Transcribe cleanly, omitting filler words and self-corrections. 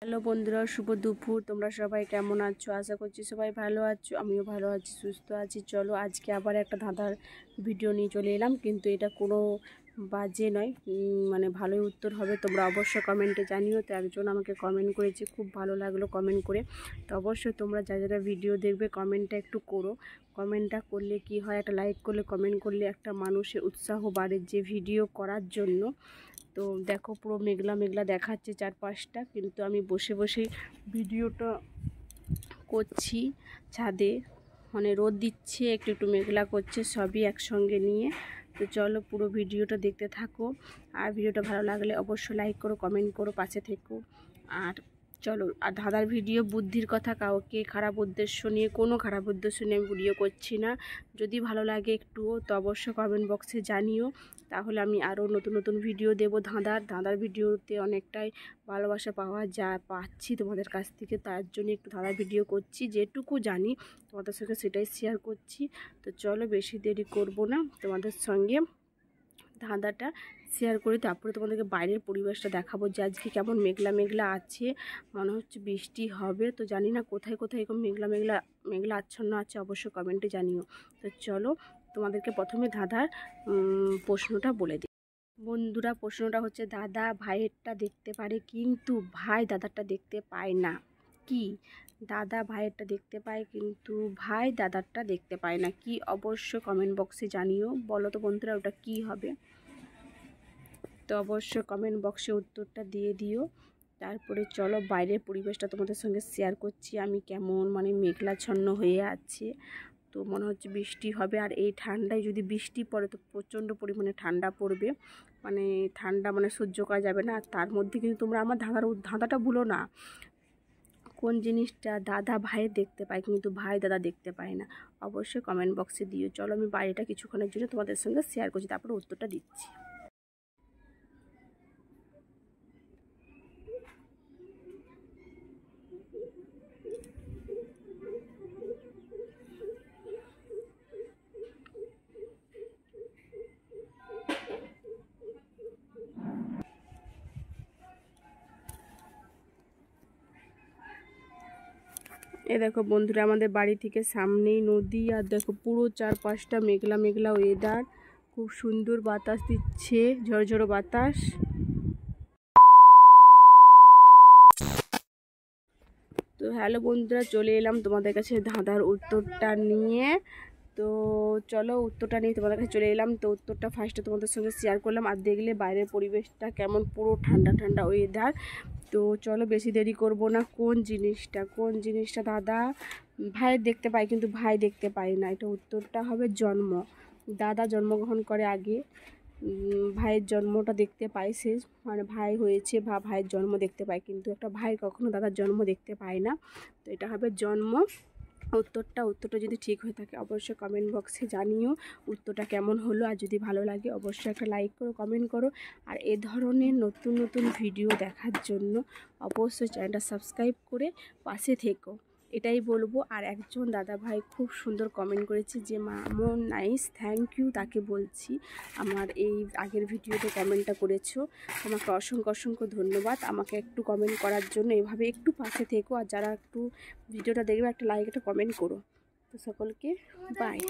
Hello বন্ধুরা, শুভ দুপুর। তোমরা সবাই কেমন আছো? আশা করছি সবাই ভালো আছো, আমিও ভালো আছি, সুস্থ আছি। চলো আজকে আবার একটা ধাঁধার ভিডিও নিয়ে চলে এলাম, কিন্তু এটা কোনো বাজে নয়, মানে ভালোই উত্তর হবে। তোমরা অবশ্যই কমেন্টে জানিও। তো একজন আমাকে কমেন্ট করেছে, খুব ভালো লাগলো কমেন্ট করে। তো অবশ্যই তোমরা যারা ভিডিও দেখবে কমেন্টটা একটু করো। কমেন্টটা করলে কি হয়, একটা লাইক করলে, কমেন্ট করলে একটা মানুষের উৎসাহ বাড়ে যে ভিডিও করার জন্য। তো দেখো পুরো মেঘলা মেঘলা দেখাচ্ছে চারপাশটা, কিন্তু আমি বসে বসেই ভিডিওটা করছি ছাদে। মানে রোদ দিচ্ছে, একটু একটু মেঘলা করছে, সবই একসঙ্গে নিয়ে। তো চলো পুরো ভিডিওটা দেখতে থাকো। আর ভিডিওটা ভালো লাগলে অবশ্যই লাইক করো, কমেন্ট করো, পাশে থেকো। আর চলো, আর ধাঁধার ভিডিও বুদ্ধির কথা, কাউকে খারাপ উদ্দেশ্য নিয়ে, কোনো খারাপ উদ্দেশ্য নিয়ে আমি ভিডিও করছি না। যদি ভালো লাগে একটুও তো অবশ্যই কমেন্ট বক্সে জানিও, তাহলে আমি আরও নতুন নতুন ভিডিও দেবো। ধাঁধার ভিডিওতে অনেকটাই ভালোবাসা পাচ্ছি তোমাদের কাছ থেকে, তার জন্য একটু ধাঁধার ভিডিও করছি, যেটুকু জানি তোমাদের সঙ্গে সেটাই শেয়ার করছি। তো চলো বেশি দেরি করব না, তোমাদের সঙ্গে ধাঁধাটা শেয়ার করি, তারপরে তোমাদেরকে বাইরের পরিবেশটা দেখাবো যে আজকে কেমন মেঘলা মেঘলা আছে। মনে হচ্ছে বৃষ্টি হবে, তো জানি না কোথায় কোথায় এরকম মেঘলা মেঘলা মেঘলা আচ্ছন্ন আছে, অবশ্যই কমেন্টে জানিও। তো চলো তোমাদেরকে প্রথমে ধাঁধার প্রশ্নটা বলে দিই। বন্ধুরা, প্রশ্নটা হচ্ছে, দাদা ভাইয়েরটা দেখতে পারে কিন্তু ভাই দাদারটা দেখতে পায় না। কি? দাদা ভাইয়েরটা দেখতে পায় কিন্তু ভাই দাদারটা দেখতে পায় না, কি? অবশ্যই কমেন্ট বক্সে জানিও। বলো তো বন্ধুরা, ওটা কি হবে? তো অবশ্যই কমেন্ট বক্সে উত্তরটা দিয়ে দিও। তারপরে চলো বাইরের পরিবেশটা তোমাদের সঙ্গে শেয়ার করছি। আমি কেমন মানে মেঘলাচ্ছন্ন হয়ে আছে, তো মনে হচ্ছে বৃষ্টি হবে। আর এই ঠান্ডায় যদি বৃষ্টি পড়ে তো প্রচণ্ড পরিমাণে ঠান্ডা পড়বে, মানে ঠান্ডা মানে সহ্য করা যাবে না। আর তার মধ্যে কিন্তু তোমরা আমার ধাঁধাটা ভুলো না, কোন জিনিসটা দাদা ভাইয়ের দেখতে পায় কিন্তু ভাই দাদা দেখতে পায় না। অবশ্যই কমেন্ট বক্সে দিও। চলো আমি বাইরেটা কিছুক্ষণের জন্য তোমাদের সঙ্গে শেয়ার করছি, তারপরে উত্তরটা দিচ্ছি। এ দেখো বন্ধুরা, আমাদের বাড়ি থেকে সামনেই নদী, আর দেখো পুরো চারপাশটা মেঘলা মেঘলা ওয়েদার, খুব সুন্দর বাতাস দিচ্ছে, ঝড়ঝড়ো বাতাস। তো হ্যালো বন্ধুরা, চলে এলাম তোমাদের কাছে ধাঁধার উত্তরটা নিয়ে। তো চলো উত্তরটা নিয়ে তোমাদের কাছে চলে এলাম। তো উত্তরটা ফার্স্টে তোমাদের সঙ্গে শেয়ার করলাম, আর দেখলে বাইরের পরিবেশটা কেমন, পুরো ঠান্ডা ঠান্ডা ওয়েদার। তো চলো বেশি দেরি করব না। কোন জিনিসটা দাদা ভাইয়ের দেখতে পায় কিন্তু ভাই দেখতে পায় না? এটা উত্তরটা হবে জন্ম। দাদা জন্মগ্রহণ করে আগে, ভাইয়ের জন্মটা দেখতে পায় সে, মানে ভাই হয়েছে বা ভাইয়ের জন্ম দেখতে পায়, কিন্তু একটা ভাই কখনো দাদার জন্ম দেখতে পায় না। তো এটা হবে জন্ম। উত্তরটা যদি ঠিক হয়ে থাকে অবশ্যই কমেন্ট বক্সে জানিও উত্তরটা কেমন হলো। আর যদি ভালো লাগে অবশ্যই একটা লাইক করো, কমেন্ট করো। আর এ ধরনের নতুন নতুন ভিডিও দেখার জন্য অবশ্যই চ্যানেলটা সাবস্ক্রাইব করে পাশে থেকো, এটাই বলবো। আর একজন দাদা ভাই খুব সুন্দর কমেন্ট করেছে যে মামুন নাইস, থ্যাংক ইউ, তাকে বলছি। আমার এই আগের ভিডিওতে কমেন্টটা করেছো, তোমাকে অসংখ্য অসংখ্য ধন্যবাদ আমাকে একটু কমেন্ট করার জন্য। এভাবে একটু পাশে থেকো, আর যারা একটু ভিডিওটা দেখবে একটা লাইক, একটা কমেন্ট করো। তো সকলকে বাই।